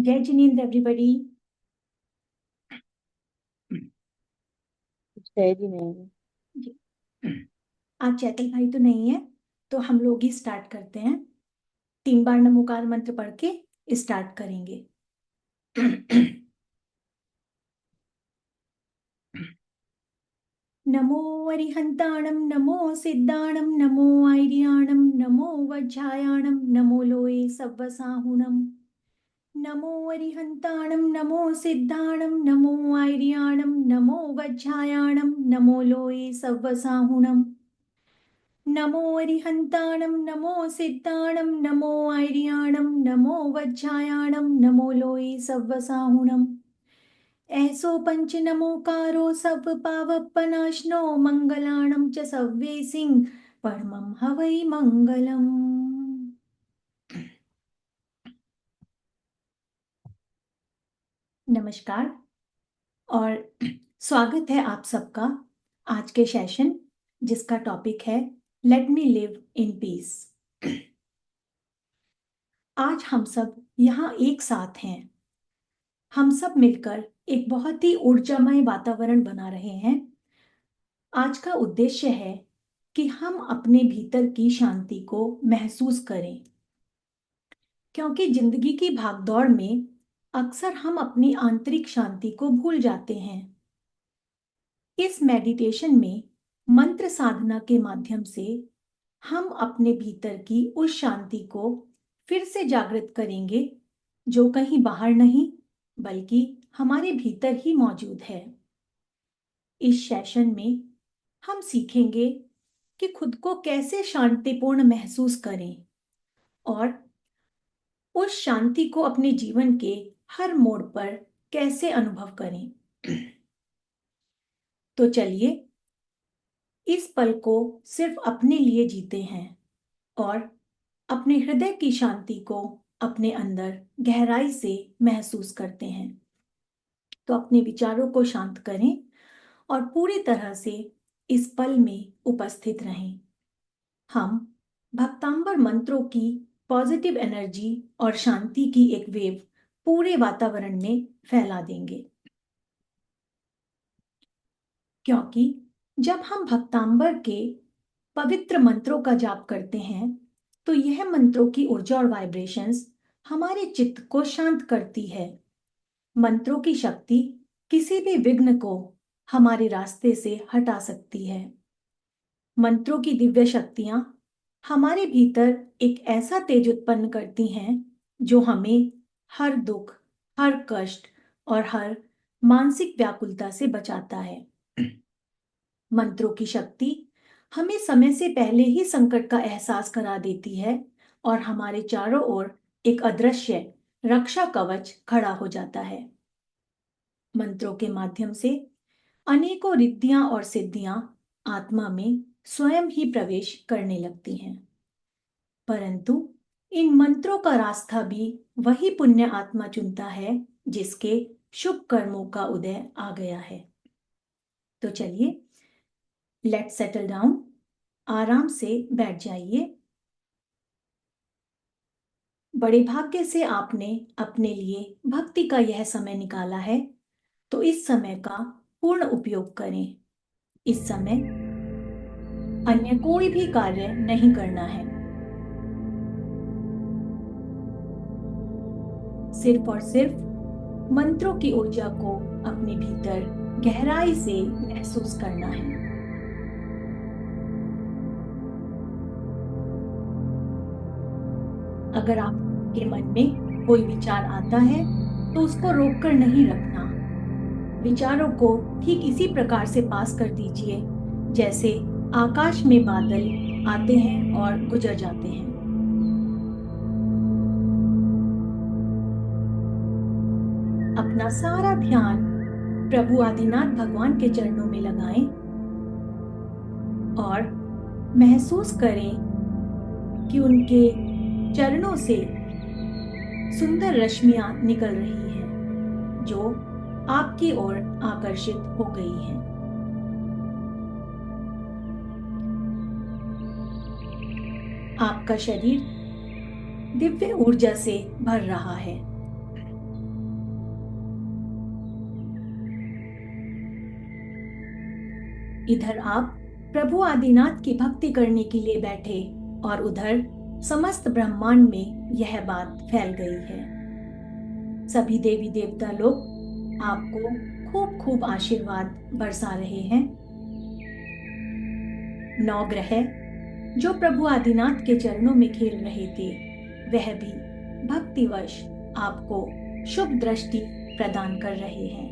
जय जिनेन्द्र एवरीबॉडी। जय जी नहीं। आज चैतल भाई तो नहीं है, तो हम लोग ही स्टार्ट करते हैं। 3 बार नमोकार मंत्र पढ़ के स्टार्ट करेंगे। नमो अरिहंताणं, नमो सिद्धाणं, नमो ऐर्याणं, नमो वज्रायाणं, नमो लोये सव्वसाहुणं। नमो अरिहंताणं, नमो सिद्धाणं, नमो ऐर्याणं, नमो वज्रायाणं, नमो लोये सव्वसाहुणं। नमो अरिहंताणं, नमो सिद्धाणं, नमो ऐर्याणं, नमो वज्रायाणं, नमो लोये सव्वसाहुणम्। ऐसो पंच नमोकारो सब पावपनाशनो मंगलाणं च सव्वेसिं परमं हवै मंगलम्। नमस्कार और स्वागत है आप सबका आज के सेशन, जिसका टॉपिक है let me live in peace. आज हम सब यहाँ एक साथ हैं। हम सब मिलकर एक बहुत ही ऊर्जामय वातावरण बना रहे हैं। आज का उद्देश्य है कि हम अपने भीतर की शांति को महसूस करें, क्योंकि जिंदगी की भागदौड़ में अक्सर हम अपनी आंतरिक शांति को भूल जाते हैं। इस मेडिटेशन में मंत्र साधना के माध्यम से हम अपने भीतर की उस शांति को फिर से जागृत करेंगे, जो कहीं बाहर नहीं बल्कि हमारे भीतर ही मौजूद है। इस सेशन में हम सीखेंगे कि खुद को कैसे शांतिपूर्ण महसूस करें और उस शांति को अपने जीवन के हर मोड़ पर कैसे अनुभव करें। तो चलिए इस पल को सिर्फ अपने लिए जीते हैं और अपने हृदय की शांति को अपने अंदर गहराई से महसूस करते हैं। तो अपने विचारों को शांत करें और पूरी तरह से इस पल में उपस्थित रहें। हम भक्तांबर मंत्रों की पॉजिटिव एनर्जी और शांति की एक वेव पूरे वातावरण में फैला देंगे, क्योंकि जब हम भक्तांबर के पवित्र मंत्रों का जाप करते हैं तो यह मंत्रों की ऊर्जा और वाइब्रेशंस हमारे चित्त को शांत करती है। मंत्रों की शक्ति किसी भी विघ्न को हमारे रास्ते से हटा सकती है। मंत्रों की दिव्य शक्तियां हमारे भीतर एक ऐसा तेज उत्पन्न करती हैं जो हमें हर दुख, हर कष्ट और हर मानसिक व्याकुलता से बचाता है। मंत्रों की शक्ति हमें समय से पहले ही संकट का एहसास करा देती है और हमारे चारों ओर एक अदृश्य रक्षा कवच खड़ा हो जाता है। मंत्रों के माध्यम से अनेकों रिद्धियां और सिद्धियां आत्मा में स्वयं ही प्रवेश करने लगती हैं। परंतु इन मंत्रों का रास्ता भी वही पुण्य आत्मा चुनता है जिसके शुभ कर्मों का उदय आ गया है। तो चलिए लेट्स सेटल डाउन। आराम से बैठ जाइए। बड़े भाग्य से आपने अपने लिए भक्ति का यह समय निकाला है, तो इस समय का पूर्ण उपयोग करें। इस समय अन्य कोई भी कार्य नहीं करना है। सिर्फ और सिर्फ मंत्रों की ऊर्जा को अपने भीतर गहराई से महसूस करना है। अगर आपके मन में कोई विचार आता है तो उसको रोककर नहीं रखना। विचारों को ठीक इसी प्रकार से पास कर दीजिए जैसे आकाश में बादल आते हैं और गुजर जाते हैं। अपना सारा ध्यान प्रभु आदिनाथ भगवान के चरणों में लगाएं और महसूस करें कि उनके चरणों से सुंदर रश्मियां निकल रही हैं जो आपकी ओर आकर्षित हो गई हैं। आपका शरीर दिव्य ऊर्जा से भर रहा है। इधर आप प्रभु आदिनाथ की भक्ति करने के लिए बैठे और उधर समस्त ब्रह्मांड में यह बात फैल गई है। सभी देवी देवता लोग आपको खूब खूब आशीर्वाद बरसा रहे हैं। 9 ग्रह जो प्रभु आदिनाथ के चरणों में खेल रहे थे, वह भी भक्तिवश आपको शुभ दृष्टि प्रदान कर रहे हैं।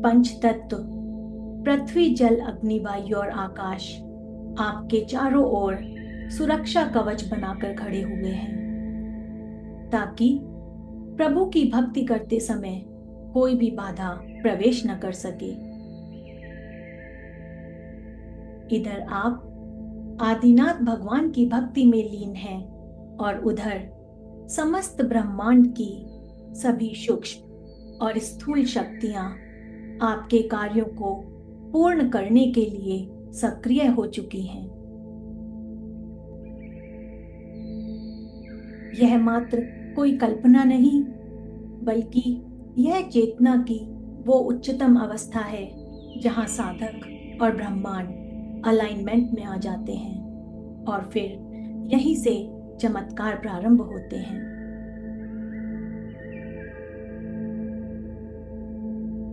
पंच तत्व पृथ्वी, जल, अग्नि, वायु और आकाश आपके चारों ओर सुरक्षा कवच बनाकर खड़े हुए हैं, ताकि प्रभु की भक्ति करते समय कोई भी बाधा प्रवेश न कर सके। इधर आप आदिनाथ भगवान की भक्ति में लीन हैं और उधर समस्त ब्रह्मांड की सभी सूक्ष्म और स्थूल शक्तियां आपके कार्यों को पूर्ण करने के लिए सक्रिय हो चुकी हैं। यह मात्र कोई कल्पना नहीं, बल्कि यह चेतना की वो उच्चतम अवस्था है जहां साधक और ब्रह्मांड अलाइनमेंट में आ जाते हैं और फिर यहीं से चमत्कार प्रारंभ होते हैं।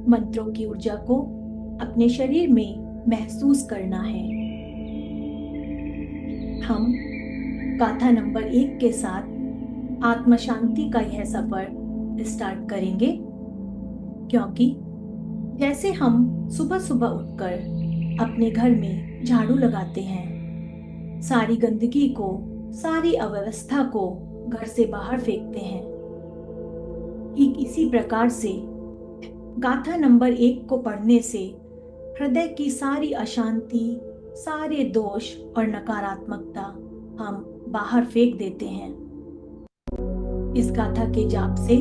मंत्रों की ऊर्जा को अपने शरीर में महसूस करना है। हम गाथा नंबर 1 के साथ आत्म शांति का यह सफर स्टार्ट करेंगे, क्योंकि जैसे हम सुबह सुबह उठकर अपने घर में झाड़ू लगाते हैं, सारी गंदगी को, सारी अव्यवस्था को घर से बाहर फेंकते हैं, ठीक इसी प्रकार से गाथा नंबर 1 को पढ़ने से हृदय की सारी अशांति, सारे दोष और नकारात्मकता हम बाहर फेंक देते हैं। इस गाथा के जाप से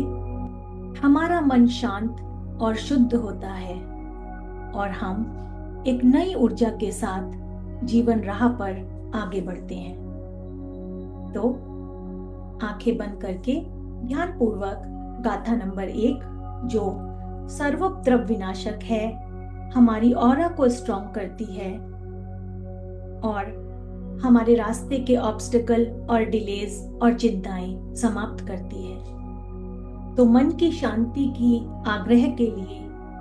हमारा मन शांत और शुद्ध होता है और हम एक नई ऊर्जा के साथ जीवन राह पर आगे बढ़ते हैं। तो आंखें बंद करके ध्यानपूर्वक गाथा नंबर 1, जो सर्वोपद्रव विनाशक है, हमारी ऑरा को स्ट्रॉन्ग करती है और हमारे रास्ते के ऑब्स्टिकल और डिलेज और चिंताएं समाप्त करती है। तो मन की शांति की आग्रह के लिए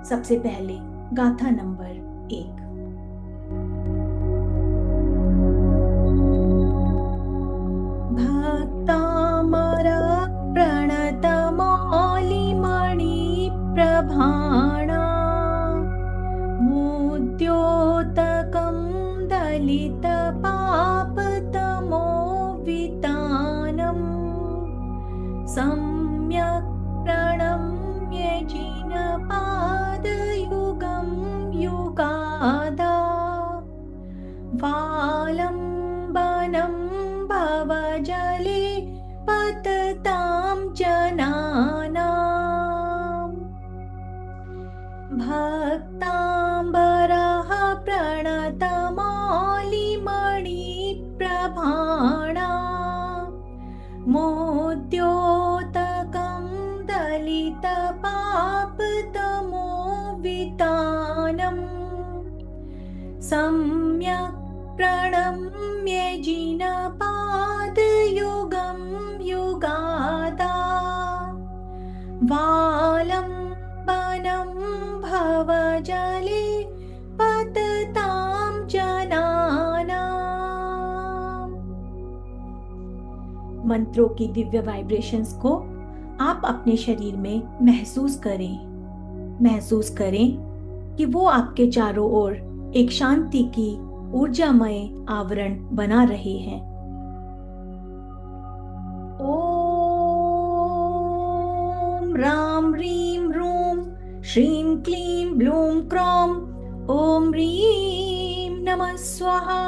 सबसे पहले गाथा नंबर 1। भक्तामर प्रणत मौलिमणि प्रभाणा मुद्योतकं दलित पापतमो वितानम् सम्यक् प्रणम्य जिनपादयुगं युगादा वालम्बनं भवजले पततां जनानाम् भक्ताम्बरः प्रणतमौलिमणि प्रभाणा मोद्योतकं दलितपापतमो वितानम् सम्यक् प्रणम्य जिनपादयुगं युगादा वालम्बनं भवजले पततां जनानाम्। मंत्रों की दिव्य वाइब्रेशंस को आप अपने शरीर में महसूस करें कि वो आपके चारों ओर एक शांति की ऊर्जामय आवरण बना रहे हैं। ओम राम ह्रीं रूं श्रीं क्लीं ब्लूं क्रौं ओम ह्रीं नमः स्वाहा।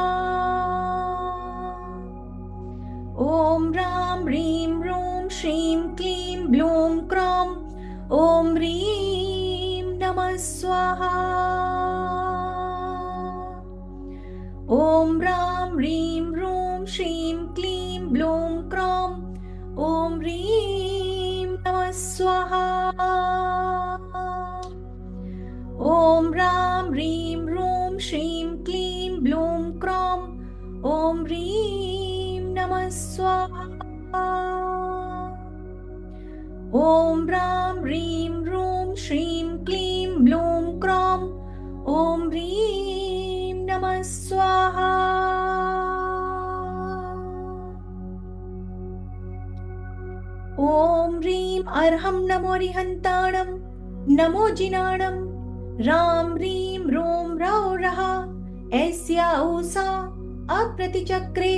ओम राम ह्रीं रूं श्रीं क्लीं ब्लूं क्रौं ओम ह्रीं नमः स्वाहा। ओम राम ह्रीं रूं श्रीं क्लीं ब्लूं क्रौं ओम ह्रीं नमः स्वाहा। ओम राम ह्रीं रूं श्रीं क्लीं ब्लूं क्रौं ॐ ह्रीं नमः स्वाहा। ॐ ह्रां ह्रीं रूं श्रीं क्लीं ब्लूं क्रौं ॐ ह्रीं नमः स्वाहा। ॐ ह्रीं अर्हं नमो रिहन्ताणं नमो जिनाणं रां ह्रीं रूं रौ रः ऐस्या ऊषा अप्रतिचक्रे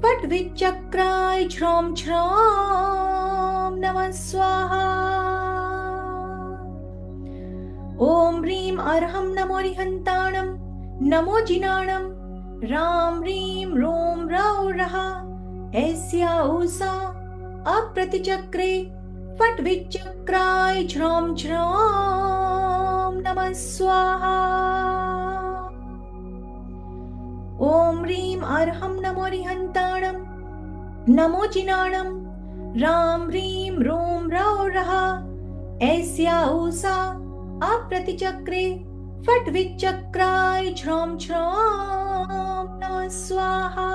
फट् विचक्राय छ्रौं छ्रौं नमः स्वाहा। ॐ ह्रीं अर्हं नमो रिहन्ताणं नमो जिनाणं रां ह्रीं रूं रौ रः ऐस्या ऊषा अप्रतिचक्रे फट् विचक्राय छ्रौं छ्रौं नमः स्वाहा। ॐ ह्रीं अर्हं नमो रिहन्ताणं नमो जिनाणं रां ह्रीं रूं रौ रः ऐस्या ऊषा अप्रतिचक्रे फट् विचक्राय छ्रौं छ्रौं नमः स्वाहा।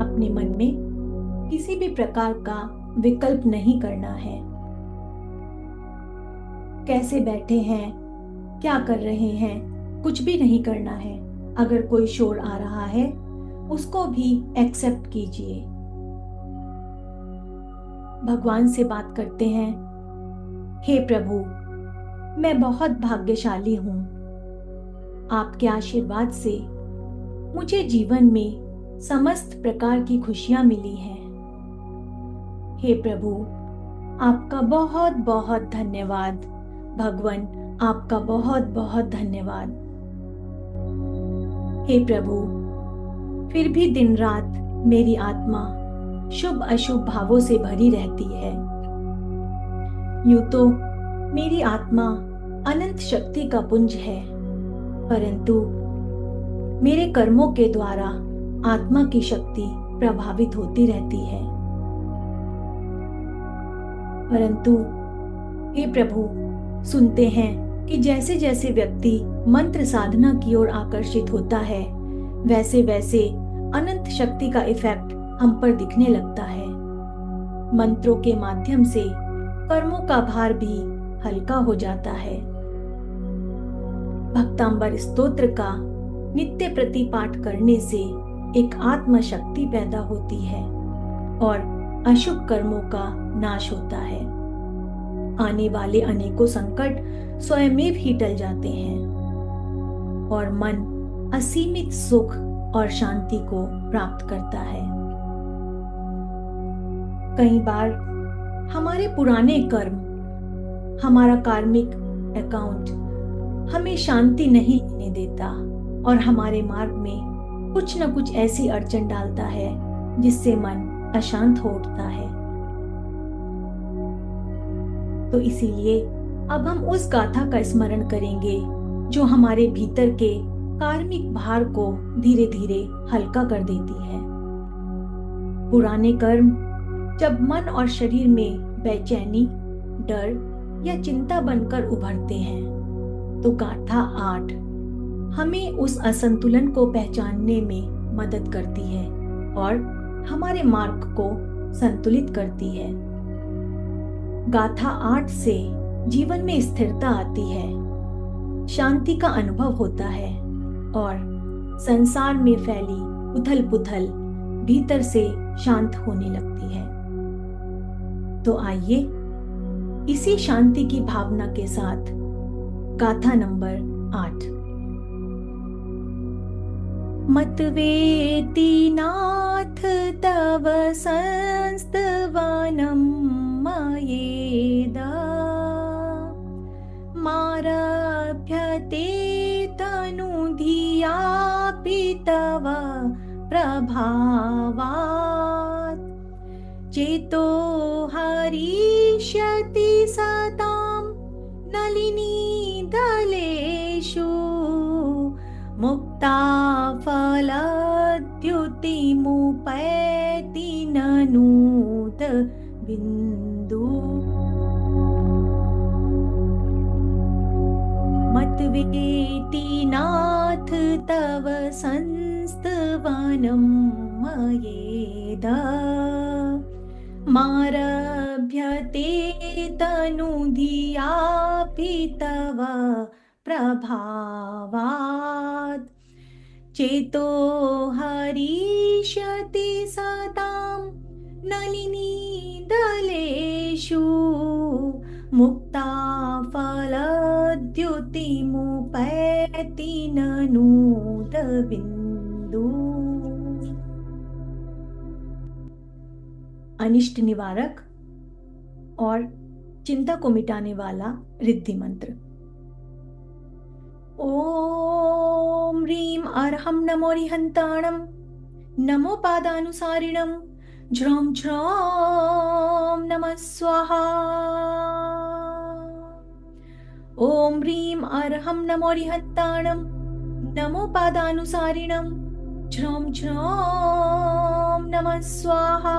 अपने मन में किसी भी प्रकार का विकल्प नहीं करना है। कैसे बैठे हैं, क्या कर रहे हैं, कुछ भी नहीं करना है। अगर कोई शोर आ रहा है उसको भी एक्सेप्ट कीजिए। भगवान से बात करते हैं, हे प्रभु, मैं बहुत भाग्यशाली हूँ। आपके आशीर्वाद से मुझे जीवन में समस्त प्रकार की खुशियाँ मिली हैं। हे प्रभु, आपका बहुत बहुत धन्यवाद। भगवान, आपका बहुत बहुत धन्यवाद। हे प्रभु, फिर भी दिन रात मेरी आत्मा शुभ अशुभ भावों से भरी रहती है। यूं तो मेरी आत्मा अनंत शक्ति का पुंज है, परंतु मेरे कर्मों के द्वारा आत्मा की शक्ति प्रभावित होती रहती है। परंतु हे प्रभु, सुनते हैं कि जैसे जैसे व्यक्ति मंत्र साधना की ओर आकर्षित होता है, वैसे वैसे अनंत शक्ति का इफेक्ट हम पर दिखने लगता है। मंत्रों के माध्यम से कर्मों का भार भी हल्का हो जाता है। भक्तांबर स्तोत्र का नित्य प्रतिपाठ करने से एक आत्म शक्ति पैदा होती है और अशुभ कर्मों का नाश होता है। आने वाले अनेकों संकट स्वयमेव ही टल जाते हैं और मन असीमित सुख और शांति को प्राप्त करता है। कई बार हमारे पुराने कर्म, हमारा कार्मिक अकाउंट हमें शांति नहीं लेने देता और हमारे मार्ग में कुछ न कुछ ऐसी अड़चन डालता है जिससे मन अशांत हो उठता है। तो इसीलिए अब हम उस गाथा का स्मरण करेंगे जो हमारे भीतर के कार्मिक भार को धीरे धीरे हल्का कर देती है। पुराने कर्म जब मन और शरीर में बेचैनी, डर या चिंता बनकर उभरते हैं, तो गाथा 8 हमें उस असंतुलन को पहचानने में मदद करती है और हमारे मार्ग को संतुलित करती है। गाथा 8 से जीवन में स्थिरता आती है, शांति का अनुभव होता है और संसार में फैली उथल पुथल भीतर से शांत होने लगती है। तो आइए इसी शांति की भावना के साथ गाथा नंबर 8। मतवेति नाथ तव संस्तवनं मयेदा मारभ्यते तनुधियापि तव प्रभावात् चेतो हरिष्यति सतां नलिनी दलेषु मुक्ता फलद्रुमं द्युतिमुपैति ननूत बिन्दु मतवेति नाथ तव संस्तवनं मयेदा मारभ्यते तनुधियापि तव प्रभावात् चेतो हरिष्यति सतां नलिनीदलेषु मुक्ता फलद्युतिमुपैति ननूत बिन्दु। अनिष्ट निवारक और चिंता को मिटाने वाला रिद्धि मंत्र। ओम ह्रीं अर्हं नमो रिहन्ताणं नमो पादानुसारिणं ज्रौं ज्रौं नमः स्वाहा। ओम ह्रीं अर्हं नमो रिहन्ताणं नमो पादानुसारिणं ज्रौं ज्रौं नमः स्वाहा।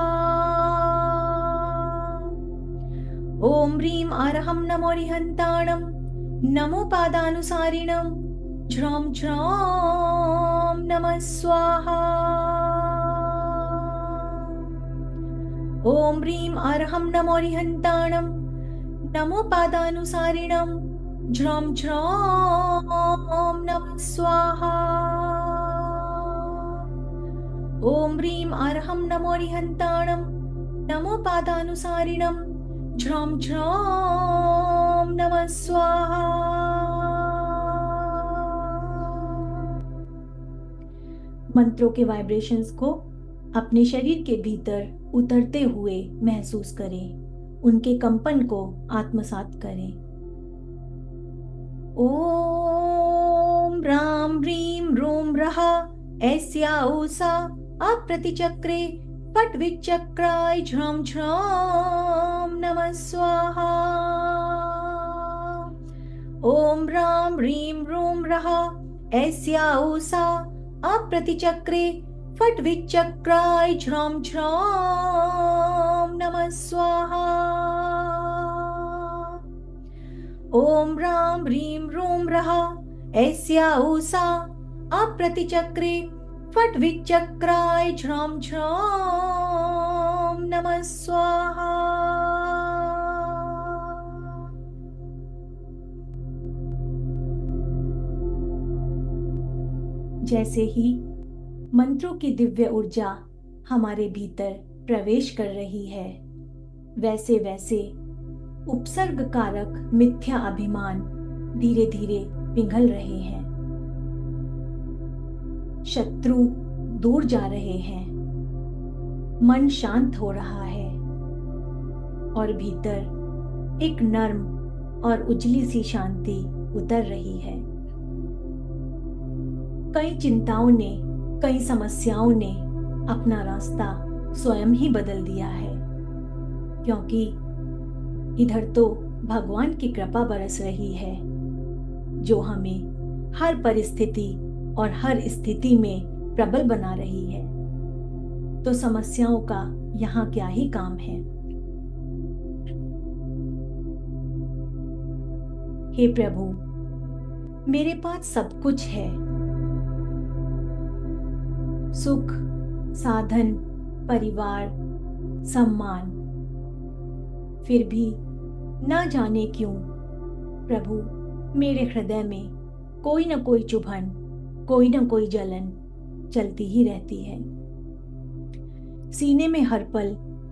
ओम ह्रीं अर्हं नमो रिहन्ताणं नमो पादानुसारिणं ज्रौं ज्रौं नमः स्वाहा। ओम ह्रीं अर्हं नमो रिहन्ताणं नमो पादानुसारिणं ज्रौं ज्रौं नमः स्वाहा। ओम ह्रीं अर्हं नमो रिहन्ताणं नमो पादानुसारिणं ज्रौं ज्रौं नमः स्वाहा। मंत्रों के वाइब्रेशंस को अपने शरीर के भीतर उतरते हुए महसूस करें, उनके कंपन को आत्मसात करें। ओम राम ह्रीं रूं रः ऐस्या ऊषा अप्रतिचक्रे पट विचक्राय ज्रौं ज्रौं नमः स्वाहा। ओम राम ह्रीं रूं रः ऐस्या ऊषा अप्रतिचक्रे फट विचक्राय ज्रौं ज्रौं नमः स्वाहा। ओम राम ह्रीं रूं रः ऐस्या ऊषा अप्रतिचक्रे फट विचक्राय ज्रौं ज्रौं नमः स्वाहा। जैसे ही मंत्रों की दिव्य ऊर्जा हमारे भीतर प्रवेश कर रही है, वैसे वैसे उपसर्ग कारक मिथ्या अभिमान धीरे धीरे पिघल रहे हैं। शत्रु दूर जा रहे हैं, मन शांत हो रहा है और भीतर एक नर्म और उजली सी शांति उतर रही है। कई चिंताओं ने, कई समस्याओं ने अपना रास्ता स्वयं ही बदल दिया है, क्योंकि इधर तो भगवान की कृपा बरस रही है, जो हमें हर परिस्थिति और हर स्थिति में प्रबल बना रही है। तो समस्याओं का यहाँ क्या ही काम है। हे प्रभु, मेरे पास सब कुछ है, सुख, साधन, परिवार, सम्मान, फिर भी ना जाने क्यों प्रभु मेरे हृदय में कोई न कोई चुभन, कोई न कोई जलन चलती ही रहती है। सीने में हर पल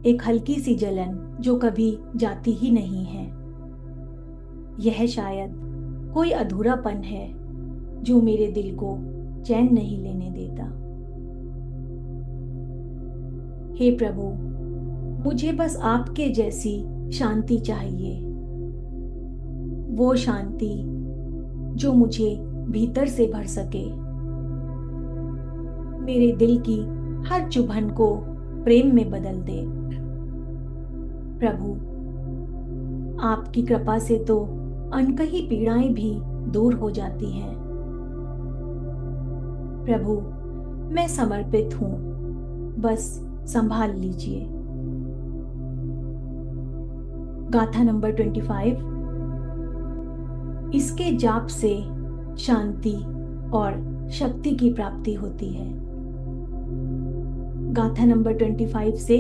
एक हल्की सी जलन जो कभी जाती ही नहीं है। यह शायद कोई अधूरापन है जो मेरे दिल को चैन नहीं लेने देता। हे प्रभु, मुझे बस आपके जैसी शांति चाहिए, वो शांति जो मुझे भीतर से भर सके, मेरे दिल की हर चुभन को प्रेम में बदल दे। प्रभु, आपकी कृपा से तो अनकही पीड़ाएं भी दूर हो जाती हैं। प्रभु, मैं समर्पित हूँ, बस संभाल लीजिए। गाथा नंबर 25। इसके जाप से शांति और शक्ति की प्राप्ति होती है। गाथा नंबर 25 से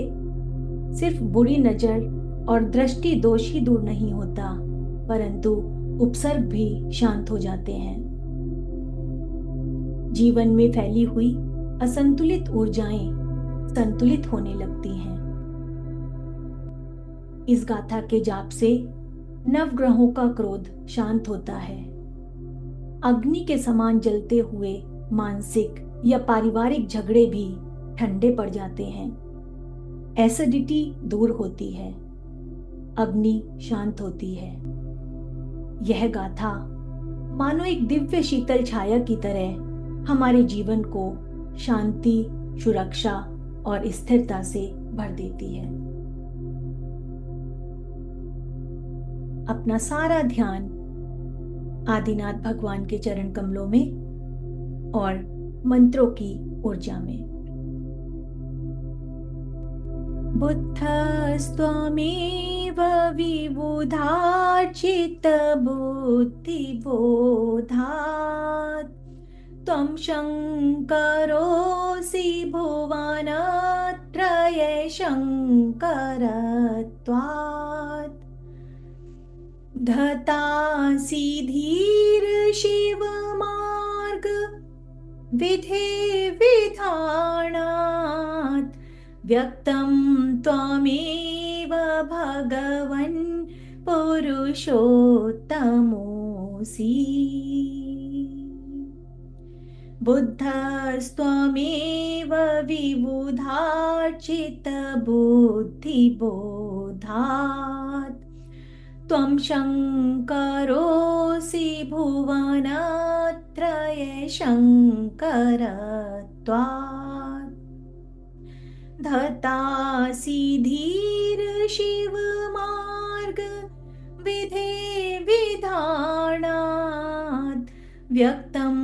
सिर्फ बुरी नजर और दृष्टि दोष ही दूर नहीं होता, परंतु उपसर्ग भी शांत हो जाते हैं। जीवन में फैली हुई असंतुलित ऊर्जाएं संतुलित होने लगती हैं। इस गाथा के जाप से नवग्रहों का क्रोध शांत होता है। अग्नि के समान जलते हुए मानसिक या पारिवारिक झगड़े भी ठंडे पड़ जाते हैं। एसिडिटी दूर होती है, अग्नि शांत होती है। यह गाथा मानो एक दिव्य शीतल छाया की तरह हमारे जीवन को शांति, सुरक्षा और स्थिरता से भर देती है। अपना सारा ध्यान आदिनाथ भगवान के चरण कमलों में और मंत्रों की ऊर्जा में। बुद्धस्त्वमेव विबुधार्चित बुद्धिबोधात् त्वं शङ्करोऽसि भुवनत्रये शङ्करत्वात् धतासि धीर शिव मार्ग विधि विधानात् व्यक्तं त्वमेव भगवन् पुरुषोत्तमोऽसि बुद्धस्त्वमेव विबुधार्चित बुद्धिबोधात् त्वं शङ्करोऽसि भुवनत्रये शङ्करत्वात् धतासि धीर शिव मार्ग विधि विधानात् व्यक्तं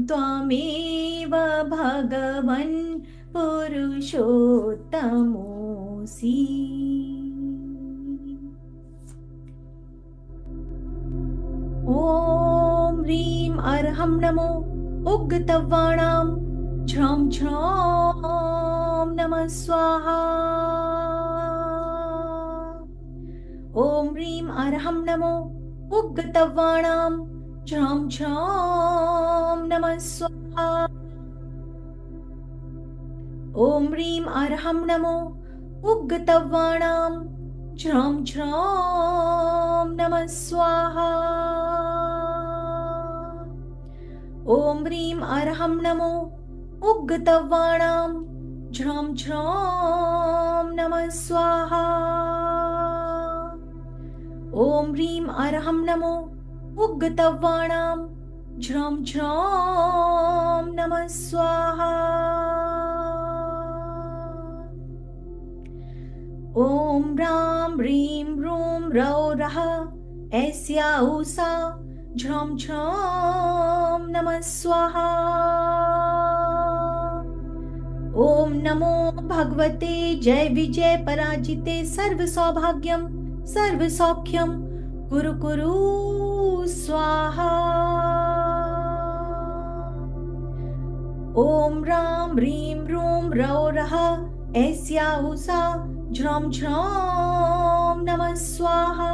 त्वमेव भगवन् पुरुषोत्तमोऽसि। ॐ ह्रीं अर्हं नमो उग्गतव्वाणां झ्रौं झ्रौं नमः स्वाहा। ॐ ह्रीं अर्हं नमो उग्गतव्वाणां झ्रौं झ्रौं नमः स्वाहा। ॐ ह्रीं अर्हं नमो उग्गतव्वाणां झ्रौं झ्रौं नमः स्वाहा। ॐ ह्रीं अर्हं नमो उग्गतव्वाणां झ्रौं झ्रौं नमः स्वाहा। ॐ ह्रीं अर्हं नमो उग्गतव्वाणां झ्रौं झ्रौं नमः स्वाहा। ॐ ह्रां ह्रीं ह्रूं ह्रौं रः ऐस्या ऊषा झ्रौं झ्रौं नमः स्वाहा। ॐ नमो भगवते जय विजय पराजिते सर्व सौभाग्यं सर्व सौख्यं कुरु कुरु स्वाहा। ॐ ह्रां ह्रीं ह्रूं ह्रौं रः ऐस्या ऊषा झ्रौं झ्रौं नमः स्वाहा।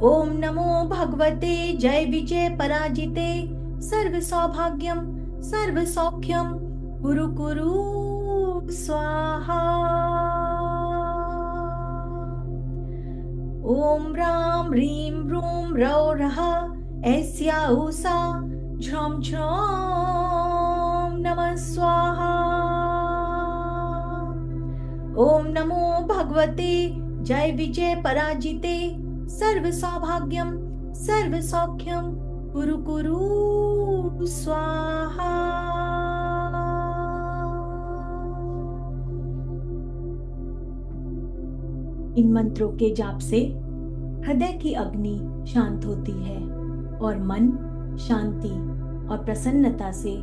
ॐ नमो भगवते जय विजय पराजिते सर्व सौभाग्यं सर्व सौख्यं कुरु कुरु स्वाहा। ॐ ह्रां ह्रीं ह्रूं ह्रौं रः ऐस्या ऊषा झ्रौं झ्रौं नमः स्वाहा। ॐ नमो भगवते जय विजय पराजिते सर्व सौभाग्यं सर्व सौख्यं कुरु कुरु स्वाहा। इन मंत्रों के जाप से हृदय की अग्नि शांत होती है और मन शांति और प्रसन्नता से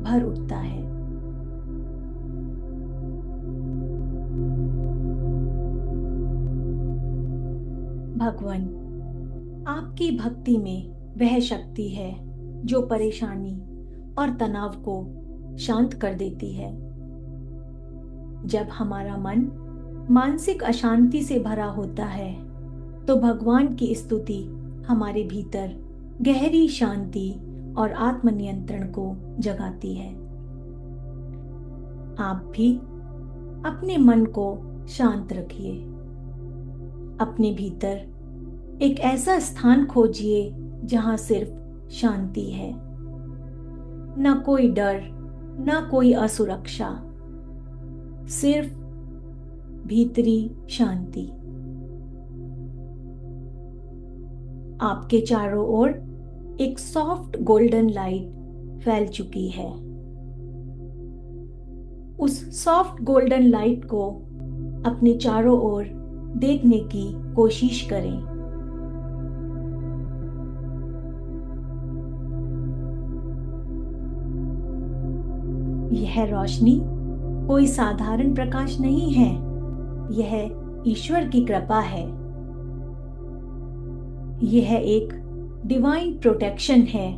भर उठता है। भगवान, आपकी भक्ति में वह शक्ति है जो परेशानी और तनाव को शांत कर देती है। जब हमारा मन मानसिक अशांति से भरा होता है तो भगवान की स्तुति हमारे भीतर गहरी शांति और आत्मनियंत्रण को जगाती है। आप भी अपने मन को शांत रखिए। अपने भीतर एक ऐसा स्थान खोजिए जहां सिर्फ शांति है, ना कोई डर, ना कोई असुरक्षा, सिर्फ भीतरी शांति। आपके चारों ओर एक सॉफ्ट गोल्डन लाइट फैल चुकी है। उस सॉफ्ट गोल्डन लाइट को अपने चारों ओर देखने की कोशिश करें। यह रोशनी कोई साधारण प्रकाश नहीं है, यह ईश्वर की कृपा है। यह एक डिवाइन प्रोटेक्शन है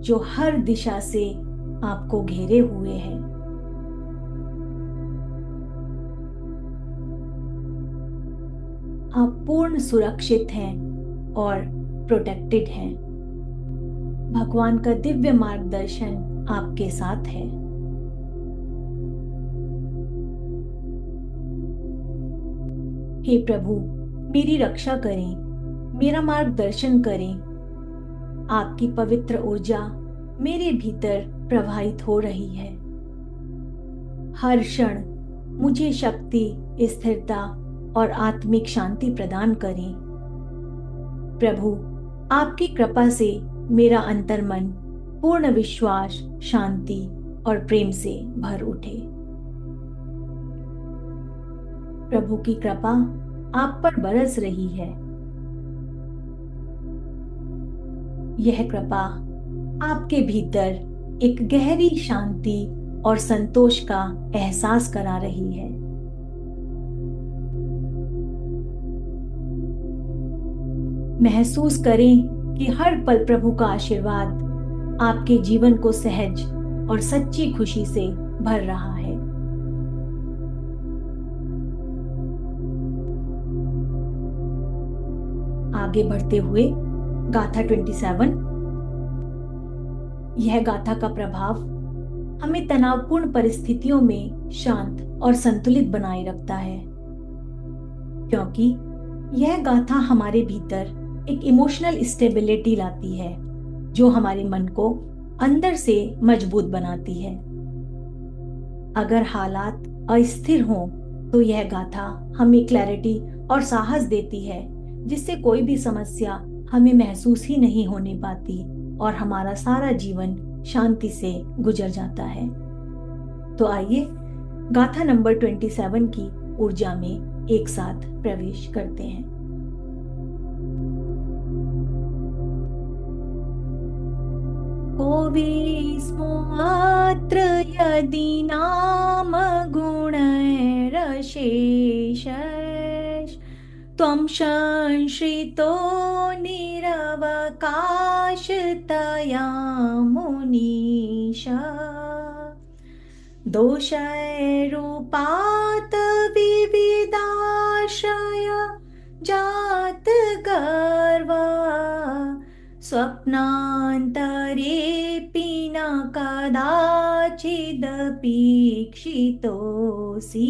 जो हर दिशा से आपको घेरे हुए है। आप पूर्ण सुरक्षित हैं और प्रोटेक्टेड हैं। भगवान का दिव्य मार्गदर्शन आपके साथ है। हे प्रभु, मेरी रक्षा करें, मेरा मार्गदर्शन करें। आपकी पवित्र ऊर्जा मेरे भीतर प्रवाहित हो रही है। हर क्षण मुझे शक्ति, स्थिरता और आत्मिक शांति प्रदान करें। प्रभु, आपकी कृपा से मेरा अंतर्मन पूर्ण विश्वास, शांति और प्रेम से भर उठे। प्रभु की कृपा आप पर बरस रही है। यह कृपा आपके भीतर एक गहरी शांति और संतोष का एहसास करा रही है। महसूस करें कि हर पल प्रभु का आशीर्वाद आपके जीवन को सहज और सच्ची खुशी से भर रहा है। आगे बढ़ते हुए गाथा 27। यह गाथा का प्रभाव हमें तनावपूर्ण परिस्थितियों में शांत और संतुलित बनाए रखता है, क्योंकि यह गाथा हमारे भीतर एक इमोशनल स्टेबिलिटी लाती है जो हमारे मन को अंदर से मजबूत बनाती है। अगर हालात अस्थिर हों तो यह गाथा हमें क्लैरिटी और साहस देती है, जिससे कोई भी समस्या हमें महसूस ही नहीं होने पाती और हमारा सारा जीवन शांति से गुजर जाता है। तो आइए गाथा नंबर 27 की ऊर्जा में एक साथ प्रवेश करते हैं। कोविस्मोऽत्र यदि नाम गुणैरशेषैः त्वं संश्रितो निरवकाशतया मुनीश। दोषैरूपात् विविधाश्रय जात गर्वा स्वप्नान्तरेऽपि न कदाचिदपीक्षितोऽसि।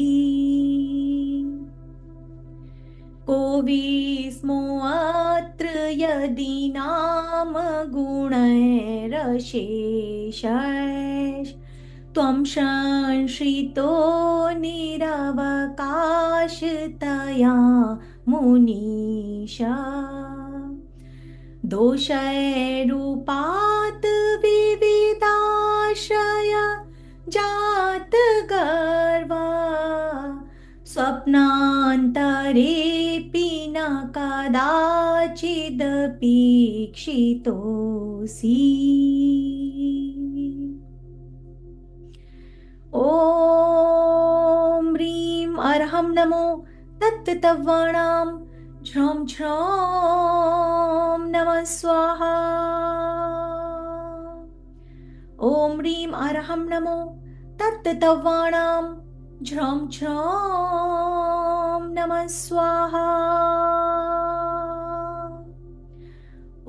को विस्मोऽत्र यदि नाम गुणैरशेषैः त्वं संश्रितो निरवकाशतया मुनीश। दोषैरूपात् विविधाश्रय जात गर्वा स्वप्नान्तरेऽपि स्वप्नान्तरेऽपि न कदाचिदपीक्षितोऽसि। ॐ ह्रीं अर्हं नमो तत्तवाणां झ्रौं झ्रौं नमः स्वाहा। ॐ ह्रीं अर्हं नमो तत्तवाणां झ्रौं झ्रौं नमः स्वाहा।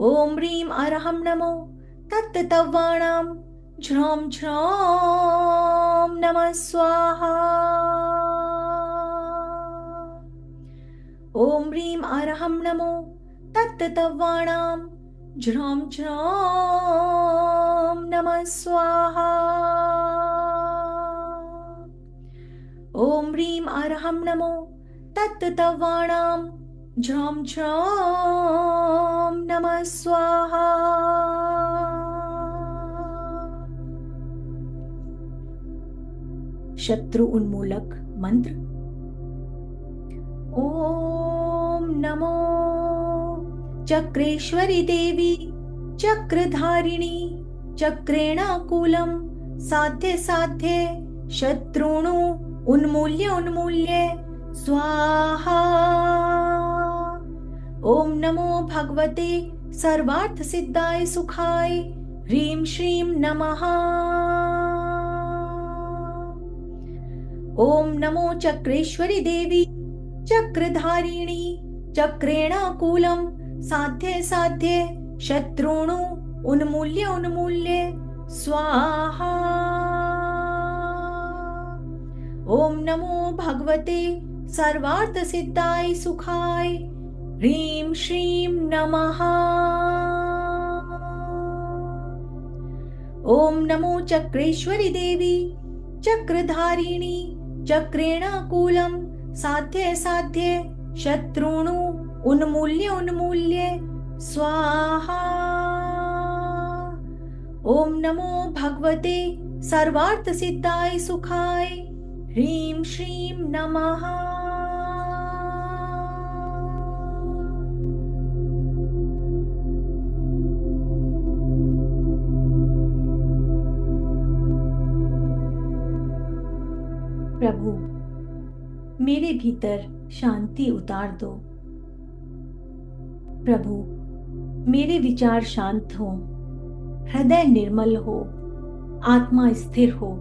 ॐ ह्रीं अर्हं नमो तत्तवाणां झ्रौं झ्रौं नमः स्वाहा। ॐ ह्रीं अर्हं नमो तत्तवाणां झ्रौं झ्रौं नमः स्वाहा। ॐ ह्रीं अर्हं नमो तत्तवाणां झ्रौं झ्रौं नमः स्वाहा। शत्रु उन्मूलक मंत्र। ओम नमो चक्रेश्वरी देवी चक्रधारिणी चक्रेणाकुलं साध्य साध्य शत्रुणु उन्मूल्य उन्मूल्य स्वाहा। ओम नमो भगवते सर्वार्थ सिद्धाय सुखाय ह्रीं श्रीं नमः। ओम नमो चक्रेश्वरी देवी चक्रधारिणी चक्रेणाकुलं साध्य साध्य शत्रुणु उन्मूल्य उन्मूल्य स्वाहा। ओम नमो भगवते सर्वार्थ सिद्धाय सुखाय ह्रीं श्रीं नमः। ओम नमो चक्रेश्वरी देवी चक्रधारिणी चक्रेणाकुलं साध्य साध्य शत्रुणु उन्मूल्य उन्मूल्य स्वाहा। ओम नमो भगवते सर्वार्थ सिद्धाय सुखाय ह्रीं श्रीं नमः। प्रभु मेरे भीतर शांति उतार दो। प्रभु मेरे विचार शांत हो, हृदय निर्मल हो, आत्मा स्थिर हो।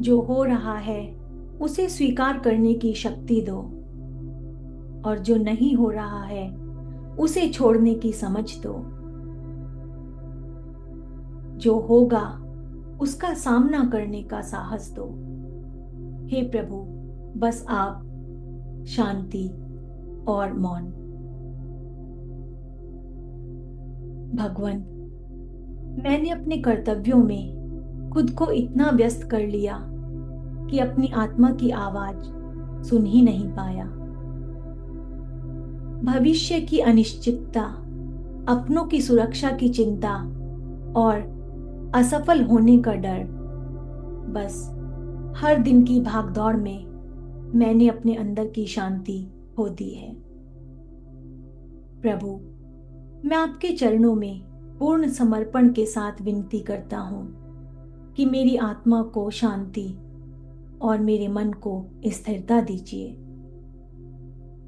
जो हो रहा है उसे स्वीकार करने की शक्ति दो और जो नहीं हो रहा है उसे छोड़ने की समझ दो। जो होगा उसका सामना करने का साहस दो। हे प्रभु बस आप शांति और मौन। भगवान मैंने अपने कर्तव्यों में खुद को इतना व्यस्त कर लिया कि अपनी आत्मा की आवाज सुन ही नहीं पाया। भविष्य की अनिश्चितता, अपनों की सुरक्षा की चिंता और असफल होने का डर, बस हर दिन की भागदौड़ में मैंने अपने अंदर की शांति खो दी है। प्रभु मैं आपके चरणों में पूर्ण समर्पण के साथ विनती करता हूँ कि मेरी आत्मा को शांति और मेरे मन को स्थिरता दीजिए।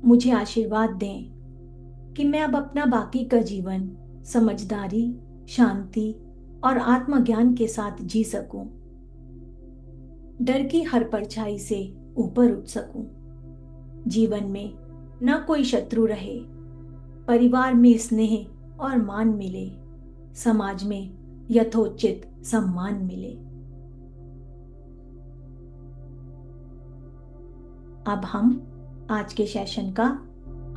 मुझे आशीर्वाद दें कि मैं अब अपना बाकी का जीवन समझदारी, शांति और आत्मज्ञान के साथ जी सकूं। डर की हर परछाई से ऊपर उठ सकूं। जीवन में न कोई शत्रु रहे, परिवार में स्नेह और मान मिले, समाज में यथोचित सम्मान मिले। अब हम आज के सेशन का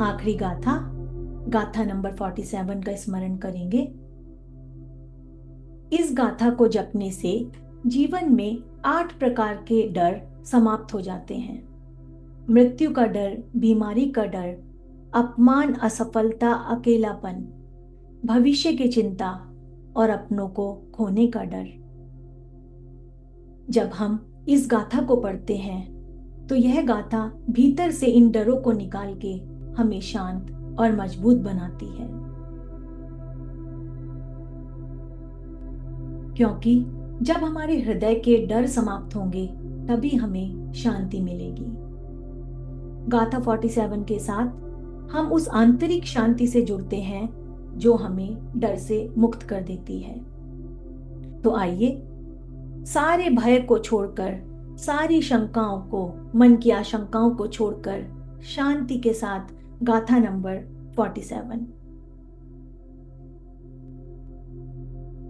आखिरी गाथा नंबर 47 का स्मरण करेंगे। इस गाथा को जपने से जीवन में 8 प्रकार के डर समाप्त हो जाते हैं। मृत्यु का डर, बीमारी का डर, अपमान, असफलता, अकेलापन, भविष्य की चिंता और अपनों को खोने का डर। जब हम इस गाथा को पढ़ते हैं तो यह गाथा भीतर से इन डरों को निकाल के हमें शांत और मजबूत बनाती है, क्योंकि जब हमारे हृदय के डर समाप्त होंगे तभी हमें शांति मिलेगी। गाथा 47 के साथ हम उस आंतरिक शांति से जुड़ते हैं जो हमें डर से मुक्त कर देती है। तो आइए सारे भय को छोड़कर, सारी शंकाओं को, मन की आशंकाओं को छोड़कर शांति के साथ गाथा नंबर 47।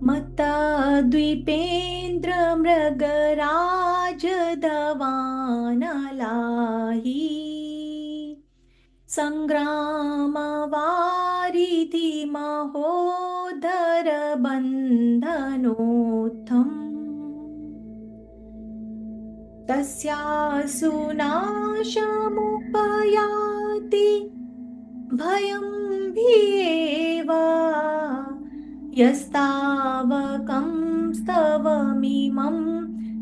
मत्ता द्वीपेन्द्र मृगराज दवानलाहि संग्राम वारिधि महोदर बन्धनोत्थम् तस्यासु नाशमुपयाति भयं भीवा यस्तावकं स्तवमिमं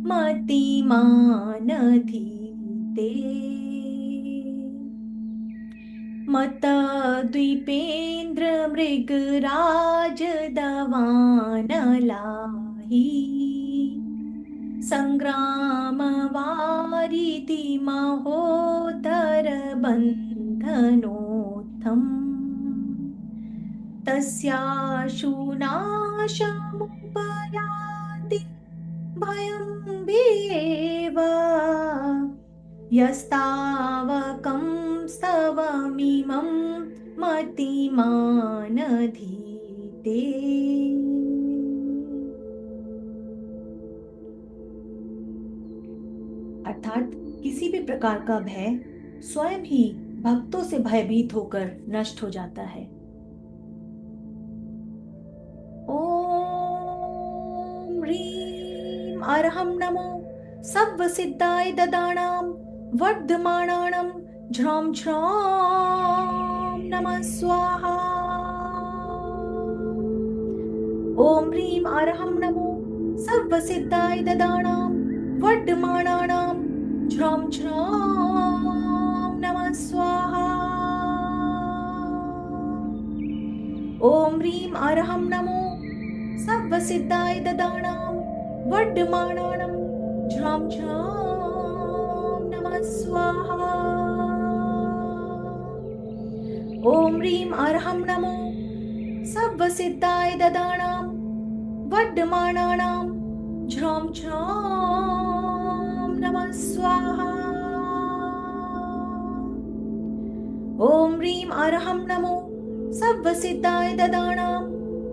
मतिमानधीते मत द्वीपेन्द्र मृगराज दवानलाहि संग्राम वारिधि महोदर बन्धनोत्थम् तस्याशु नाशमुपयाति भयं भीव यस्तावकं स्तवमिमं मतिमानधीते। अर्थात किसी भी प्रकार का भय स्वयं ही भक्तों से भयभीत होकर नष्ट हो जाता है। ओम ह्रीं अरहं नमो सर्व सिद्धाय ददानां वर्धमानानां झ्रौं झ्रौं नमः स्वाहा। ओम ह्रीं अरहं नमो सर्व सिद्धाय ददानां वर्धमानानां झ्रौं झ्रौं नमः स्वाहा। ओम ह्रीं अरहं नमो सर्व सिद्धाय ददानां वर्धमानानां झ्रौं झ्रौं नमः स्वाहा। ओम ह्रीं अरहं नमो सर्व सिद्धाय ददानां वर्धमानानां झ्रौं झ्रौं नमः स्वाहा। ओम ह्रीं अरहं नमो सर्व सिद्धाय ददानां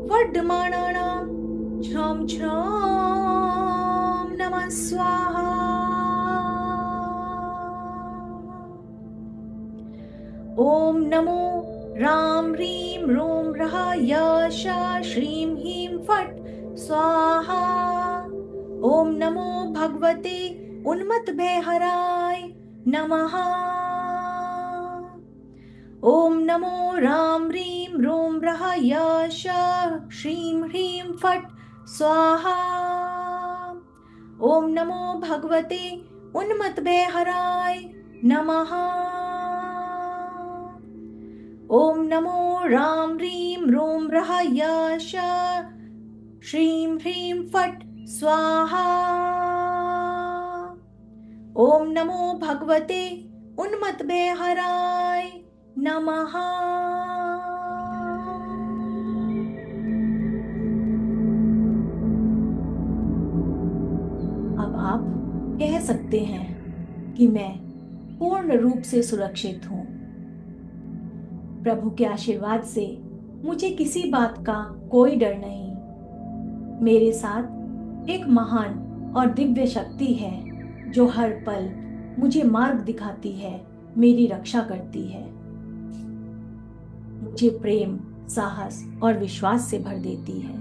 वर्धमानानां झ्रौं झ्रौं नमः स्वाहा। ओम नमो राम ह्रीं रूं रः यशा श्रीं ह्रीं फट् स्वाहा। ओम नमो भगवते उन्मत्त भयहराय नमः। ओम नमो राम ह्रीं रूं रः यशा श्रीं ह्रीं फट् स्वाहा। ओम नमो भगवते उन्मत्त भयहराय नमः। ओम नमो राम ह्रीं रूं रः यशा श्रीं ह्रीं फट् स्वाहा। ओम नमो भगवते उन्मत्त भयहराय नमः। अब आप कह सकते हैं कि मैं पूर्ण रूप से सुरक्षित हूँ। प्रभु के आशीर्वाद से मुझे किसी बात का कोई डर नहीं। मेरे साथ एक महान और दिव्य शक्ति है जो हर पल मुझे मार्ग दिखाती है, मेरी रक्षा करती है, मुझे प्रेम, साहस और विश्वास से भर देती है।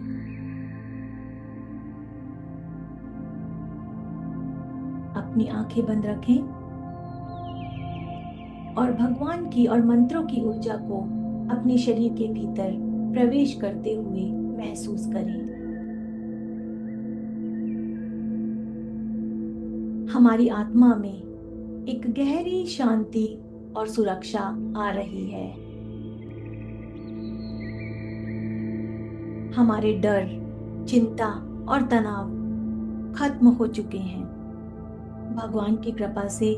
अपनी आंखें बंद रखें और भगवान की और मंत्रों की ऊर्जा को अपने शरीर के भीतर प्रवेश करते हुए महसूस करें। हमारी आत्मा में एक गहरी शांति और सुरक्षा आ रही है। हमारे डर, चिंता और तनाव खत्म हो चुके हैं। भगवान की कृपा से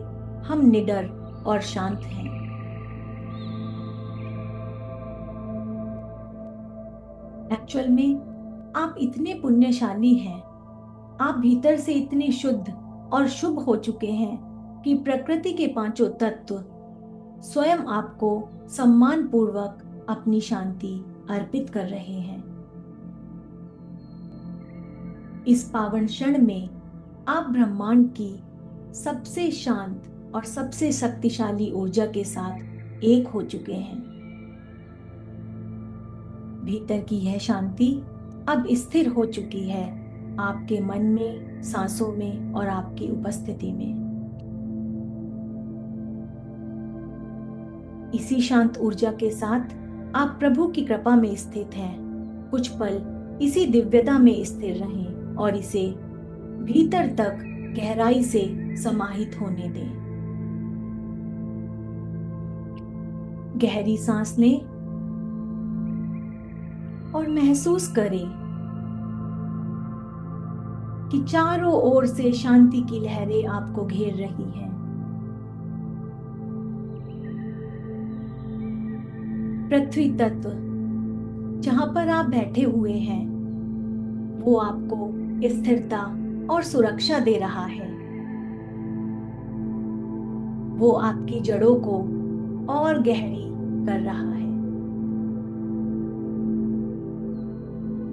हम निडर और शांत हैं। एक्चुअल में आप इतने पुण्यशाली हैं। आप भीतर से इतने शुद्ध और शुभ हो चुके हैं कि प्रकृति के पांचों तत्व स्वयं आपको सम्मान पूर्वक अपनी शांति अर्पित कर रहे हैं। इस पावन क्षण में आप ब्रह्मांड की सबसे शांत और सबसे शक्तिशाली ऊर्जा के साथ एक हो चुके हैं। भीतर की यह शांति अब स्थिर हो चुकी है, आपके मन में, सांसों में और आपकी उपस्थिति में। इसी शांत ऊर्जा के साथ आप प्रभु की कृपा में स्थित हैं। कुछ पल इसी दिव्यता में स्थिर रहें और इसे भीतर तक गहराई से समाहित होने दें। गहरी सांस लें और महसूस करें कि चारों ओर से शांति की लहरें आपको घेर रही हैं। पृथ्वी तत्व जहां पर आप बैठे हुए हैं वो आपको स्थिरता और सुरक्षा दे रहा है। वो आपकी जड़ों को और गहरी कर रहा है।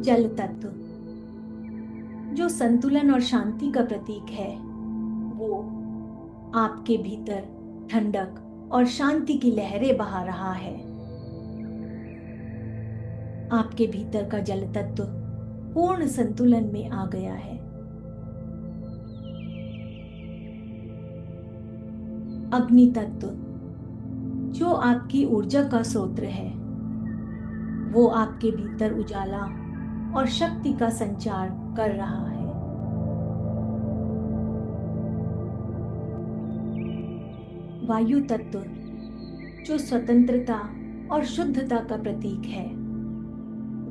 जल तत्व जो संतुलन और शांति का प्रतीक है वो आपके भीतर ठंडक और शांति की लहरें बहा रहा है। आपके भीतर का जल तत्व पूर्ण संतुलन में आ गया है। अग्नि तत्व जो आपकी ऊर्जा का स्रोत है वो आपके भीतर उजाला और शक्ति का संचार कर रहा है। वायु तत्व जो स्वतंत्रता और शुद्धता का प्रतीक है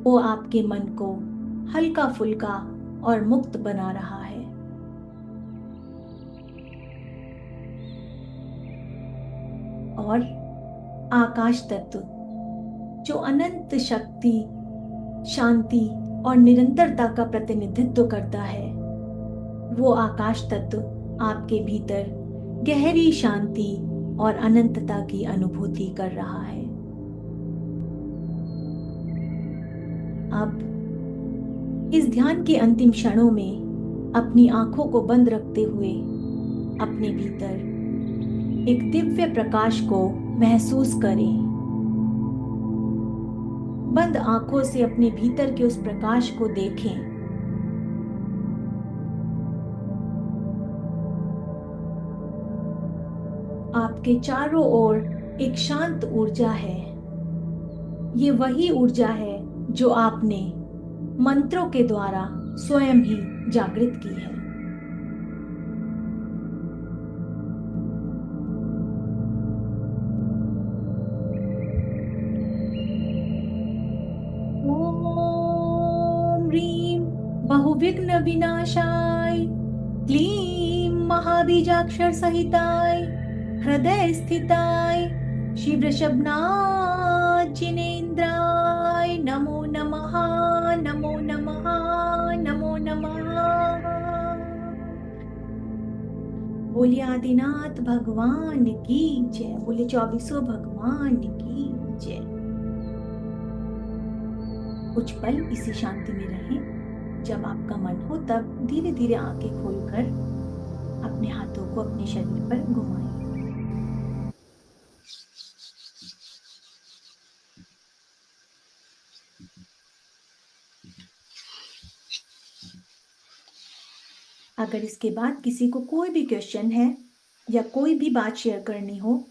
वो आपके मन को हल्का फुल्का और मुक्त बना रहा है। और आकाश तत्व जो अनंत शक्ति, शांति और निरंतरता का प्रतिनिधित्व करता है वो आकाश तत्व आपके भीतर गहरी शांति और अनंतता की अनुभूति कर रहा है। अब इस ध्यान के अंतिम क्षणों में अपनी आंखों को बंद रखते हुए अपने भीतर एक दिव्य प्रकाश को महसूस करें। बंद आंखों से अपने भीतर के उस प्रकाश को देखें। आपके चारों ओर एक शांत ऊर्जा है। ये वही ऊर्जा है जो आपने मंत्रों के द्वारा स्वयं ही जागृत की है। ओम ह्रीं बहुविघ्न विनाशाय क्लीं महाबीजाक्षर सहिताय हृदय स्थिताय शिवृषभनाथ जिनेन्द्राय नमो नमः नमो नमः नमो नमः। बोलिए आदिनाथ भगवान की जय। बोले 24 भगवान की जय। कुछ पल इसी शांति में रहें। जब आपका मन हो तब धीरे धीरे आंखें खोलकर अपने हाथों को अपने शरीर पर घुमाएं। अगर इसके बाद किसी को कोई भी क्वेश्चन है या कोई भी बात शेयर करनी हो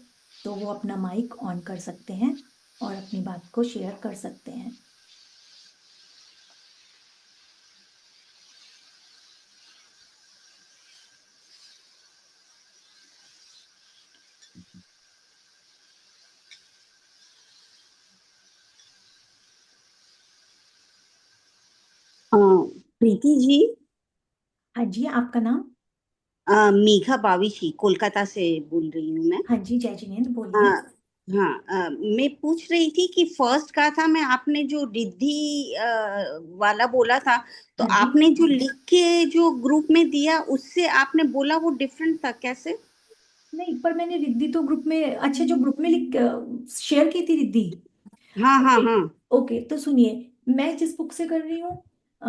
तो वो अपना माइक ऑन कर सकते हैं और अपनी बात को शेयर कर सकते हैं। प्रीति जी। हाँ जी, आपका नाम? मेघा बाविशी, कोलकाता से बोल रही हूँ मैं। हाँ जी, जय जिनेंद्र, अ, बोलिए। हाँ, मैं पूछ रही थी कि फर्स्ट कहा था मैं, आपने जो रिद्धि वाला बोला था, तो हाँ जी। आपने जो लिख के जो ग्रुप में दिया उससे आपने बोला वो डिफरेंट था, कैसे? नहीं, पर मैंने रिद्धि तो ग्रुप में, अच्छा, जो ग्रुप में लिख शेयर की थी रिद्धि। हाँ हाँ ओके। हाँ। ओके, तो सुनिए, मैं जिस बुक से कर रही हूँ अ,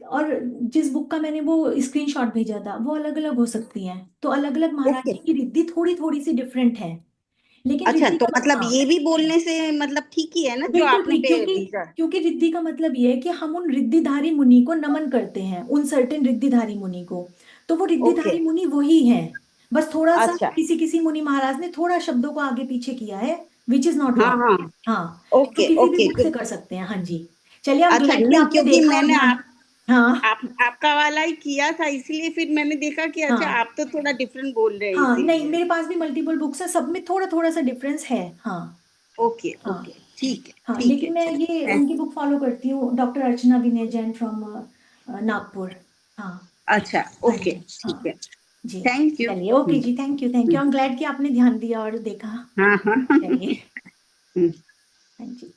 और जिस बुक का मैंने वो स्क्रीनशॉट भेजा था, वो अलग अलग हो सकती हैं। तो अलग अलग महाराज ओके। जी की रिद्धि थोड़ी थोड़ी सी डिफरेंट है, लेकिन अच्छा, रिद्धि तो का, मतलब हाँ, ये भी बोलने से मतलब ठीक ही है ना जो बिल्कुल आपने ठीक, पे क्योंकि भेजा? क्योंकि रिद्धि का मतलब ये है कि हम उन रिद्धिधारी मुनि को नमन करते हैं, उन सर्टेन रिद्धिधारी मुनि को। तो वो ओके। रिद्धिधारी मुनि वही है, बस थोड़ा सा अच्छा। किसी किसी मुनि महाराज ने थोड़ा शब्दों को आगे पीछे किया है, विच इज नॉट हाँ रॉन्ग। हाँ। हाँ, तो ओके किसी भी ओके, बुक से गुड। कर सकते हैं। हाँ जी। चलिए, आप अच्छा, ग्लैड कि नहीं आपने क्योंकि देखा और मैंने ध्यान। हाँ। आपका वाला ही किया था, इसलिए फिर मैंने देखा कि अच्छा हाँ। आप तो थोड़ा डिफरेंट बोल रहे हैं हाँ, नहीं, इसीलिए। मेरे पास भी मल्टीपल बुक्स है, सब में थोड़ा थोड़ा सा डिफरेंस है। हाँ। ओके हाँ। ओके, ठीक है हाँ, ठीक है, लेकिन मैं ये चलिए। उनकी बुक फॉलो करती हूँ, डॉक्टर अर्चना विनय जैन फ्रॉम नागपुर। हाँ। अच्छा, हाँ ओके, जी। हाँ ठीक है। जी। Thank you. चलिए, ओके जी, thank you, thank you, I am glad कि आपने ध्यान दिया और देखा। हाँ हाँ। चलिए। हाँ जी।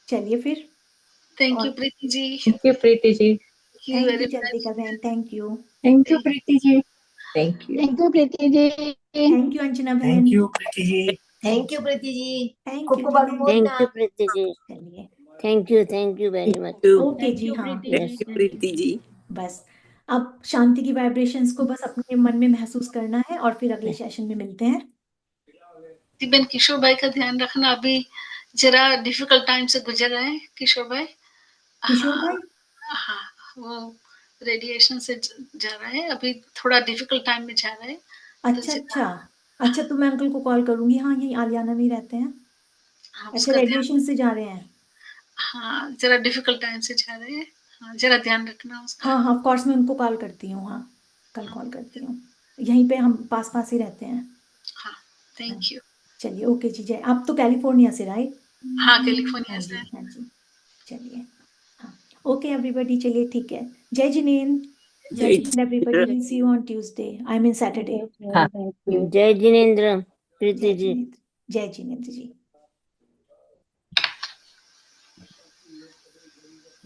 चलिए फिर। थैंक और you Preeti ji. Thank you Preeti ji. Thank you thank very you much. Chandrika बहन, thank you. Thank you Preeti ji. Thank you. Thank you Preeti ji. Thank you Anjana बहन। Thank you Preeti ji. Thank you Preeti ji. Thank you Koko ji, बाबू थैंक बोलना। Thank you Preeti ji. चलिए। Thank you very much. Okay thank जी। You हाँ, Preeti yes जी। प्रीति जी। बस अब शांति की वाइब्रेशंस को बस अपने मन में महसूस करना है, और फिर अगले सेशन में मिलते हैं। बहन, किशोर भाई का ध्यान रखना, अभी जरा डिफिकल्ट टाइम से गुजर रहे हैं किशोर भाई। किशोर भाई? हाँ, वो रेडिएशन से जा रहा है, अभी थोड़ा डिफिकल्ट टाइम में जा रहा है। तो अच्छा अच्छा। अच्छा, तो मैं अंकल को कॉल करूंगी। हाँ, यही आलियाना में ही रहते हैं। हाँ, अच्छा, उसका ध्यान, रेडिएशन से जा रहे हैं। हाँ जरा डिफिकल्ट टाइम से जा रहे हैं। हाँ, जरा ध्यान रखना उसका। हाँ हाँ, ऑफ कोर्स मैं उनको कॉल करती हूँ। हाँ, कल कॉल करती हूँ। यहीं पे हम पास पास ही रहते हैं। हाँ, हाँ, थैंक यू। चलिए, ओके जी, जय। आप तो कैलिफोर्निया से, राइट? हाँ, हाँ कैलिफोर्निया से। जी, हाँ जी। चलिए। हाँ, ओके एवरीबॉडी, चलिए, ठीक है। जय जिनेन्द्र। जय जय Jinendra everybody, see you on Tuesday, I mean Saturday. हाँ। जय जिनेन्द्र प्रीति जय जी। जिनेन्द्र। जय जिनेन्द्र जी।